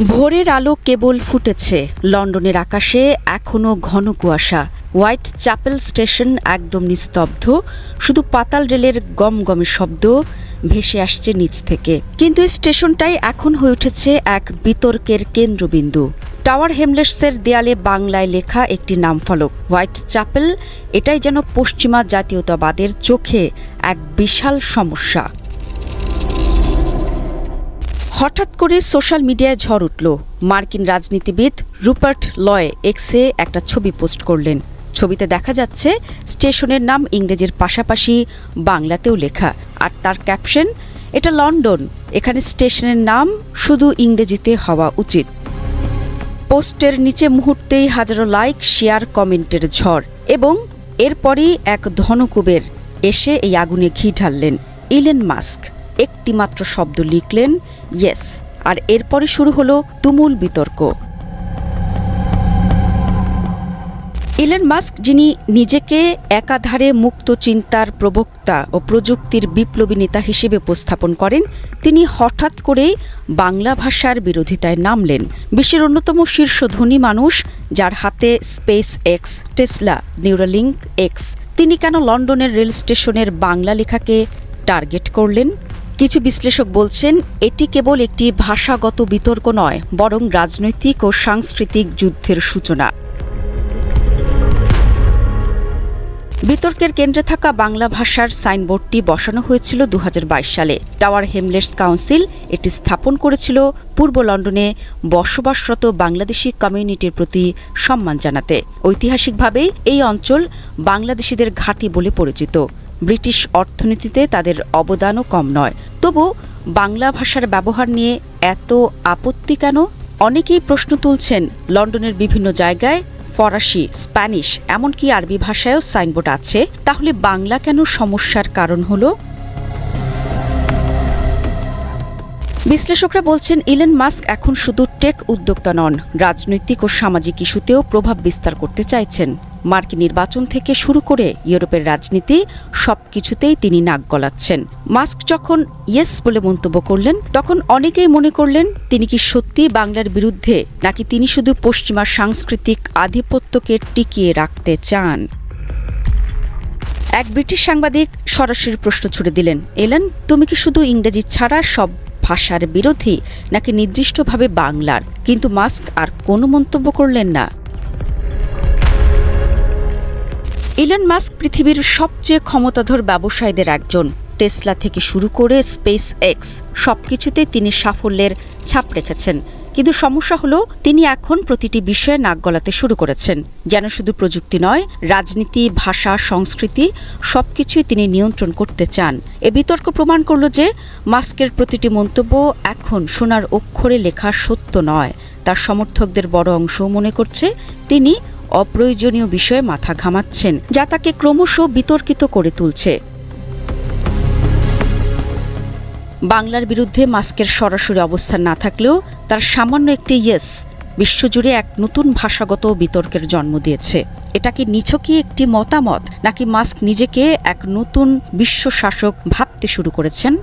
ভোরের আলো কেবল ফুটেছে, লন্ডনের আকাশে এখনো ঘন কুয়াশা। হোয়াইট চ্যাপেল স্টেশন একদম নিস্তব্ধ, শুধু পাতাল রেলের গমগমে শব্দ ভেসে আসছে নিচ থেকে। কিন্তু এই স্টেশনটাই এখন হয়ে উঠেছে এক বিতর্কের কেন্দ্রবিন্দু। টাওয়ার হেমলেটসের দেয়ালে বাংলায় লেখা একটি নামফলক, হোয়াইট চ্যাপেল। এটাই যেন পশ্চিমা জাতীয়তাবাদের চোখে এক বিশাল সমস্যা। হঠাৎ করে সোশ্যাল মিডিয়ায় ঝড় উঠল। মার্কিন রাজনীতিবিদ রুপার্ট লয় এক্সে একটা ছবি পোস্ট করলেন। ছবিতে দেখা যাচ্ছে স্টেশনের নাম ইংরেজির পাশাপাশি বাংলাতেও লেখা, আর তার ক্যাপশন, এটা লন্ডন, এখানে স্টেশনের নাম শুধু ইংরেজিতে হওয়া উচিত। পোস্টের নিচে মুহূর্তেই হাজারো লাইক, শেয়ার, কমেন্টের ঝড়, এবং এরপরই এক ধনকুবের এসে এই আগুনে ঘি ঢাললেন। ইলন মাস্ক একটি মাত্র শব্দ লিখলেন, ইয়েস, আর এরপরে শুরু হলো তুমুল বিতর্ক। ইলন মাস্ক, যিনি নিজেকে একাধারে মুক্ত চিন্তার প্রবক্তা ও প্রযুক্তির বিপ্লবী নেতা হিসেবে উপস্থাপন করেন, তিনি হঠাৎ করেই বাংলা ভাষার বিরোধিতায় নামলেন। বিশ্বের অন্যতম শীর্ষ ধনী মানুষ, যার হাতে space x, Tesla, Neuralink x, তিনি কেন লন্ডনের রেল স্টেশনের বাংলা লেখাকে টার্গেট করলেন? কিছু বিশ্লেষক বলছেন, এটি কেবল একটি ভাষাগত বিতর্ক নয়, বরং রাজনৈতিক ও সাংস্কৃতিক যুদ্ধের সূচনা। বিতর্কের কেন্দ্রে থাকা বাংলা ভাষার সাইনবোর্ডটি বসানো হয়েছিল 2022 সালে। টাওয়ার হেমলেটস কাউন্সিল এটি স্থাপন করেছিল পূর্ব লন্ডনে বসবাসরত বাংলাদেশি কমিউনিটির প্রতি সম্মান জানাতে। ঐতিহাসিকভাবেই এই অঞ্চল বাংলাদেশিদের ঘাঁটি বলে পরিচিত। ব্রিটিশ অর্থনীতিতে তাদের অবদানও কম নয়। তবু বাংলা ভাষার ব্যবহার নিয়ে এত আপত্তি কেন? অনেকেই প্রশ্ন তুলছেন, লন্ডনের বিভিন্ন জায়গায় ফরাসি, স্প্যানিশ, এমনকি আরবি ভাষায়ও সাইনবোর্ড আছে, তাহলে বাংলা কেন সমস্যার কারণ হলো? বিশ্লেষকরা বলছেন, ইলন মাস্ক এখন শুধু টেক উদ্যোক্তা নন, রাজনৈতিক ও সামাজিক ইস্যুতেও প্রভাব বিস্তার করতে চাইছেন। মার্কিন নির্বাচন থেকে শুরু করে ইউরোপের রাজনীতি, সবকিছুতেই তিনি নাক গলাচ্ছেন। মাস্ক যখন ইয়েস বলে মন্তব্য করলেন, তখন অনেকেই মনে করলেন তিনি কি সত্যি বাংলার বিরুদ্ধে, নাকি তিনি শুধু পশ্চিমা সাংস্কৃতিক আধিপত্যকে টিকিয়ে রাখতে চান। এক ব্রিটিশ সাংবাদিক সরাসরি প্রশ্ন ছুড়ে দিলেন, এলেন, তুমি কি শুধু ইংরেজি ছাড়া সব ভাষার বিরোধী, নাকি নির্দিষ্টভাবে বাংলার? কিন্তু মাস্ক আর কোনো মন্তব্য করলেন না। ইলন মাস্ক পৃথিবীর সবচেয়ে ক্ষমতাধর ব্যবসায়ীদের একজন। টেসলা থেকে শুরু করে স্পেস এক্স, সবকিছুতে তিনি সাফল্যের ছাপ রেখেছেন। কিন্তু সমস্যা হলো, তিনি এখন প্রতিটি বিষয়ে নাক গলাতে শুরু করেছেন। যেন শুধু প্রযুক্তি নয়, রাজনীতি, ভাষা, সংস্কৃতি, সবকিছুই তিনি নিয়ন্ত্রণ করতে চান। এ বিতর্ক প্রমাণ করল যে মাস্কের প্রতিটি মন্তব্য এখন সোনার অক্ষরে লেখা সত্য নয়। তার সমর্থকদের বড় অংশও মনে করছে তিনি অপ্রয়োজনীয় বিষয়ে মাথা ঘামাচ্ছেন, যা তাকে ক্রমশ বিতর্কিত করে তুলছে। বাংলার বিরুদ্ধে মাস্কের সরাসরি অবস্থান না থাকলেও তার সামান্য একটি ইয়েস বিশ্বজুড়ে এক নতুন ভাষাগত বিতর্কের জন্ম দিয়েছে। এটা কি নিছকই একটি মতামত, নাকি মাস্ক নিজেকে এক নতুন বিশ্ব শাসক ভাবতে শুরু করেছেন?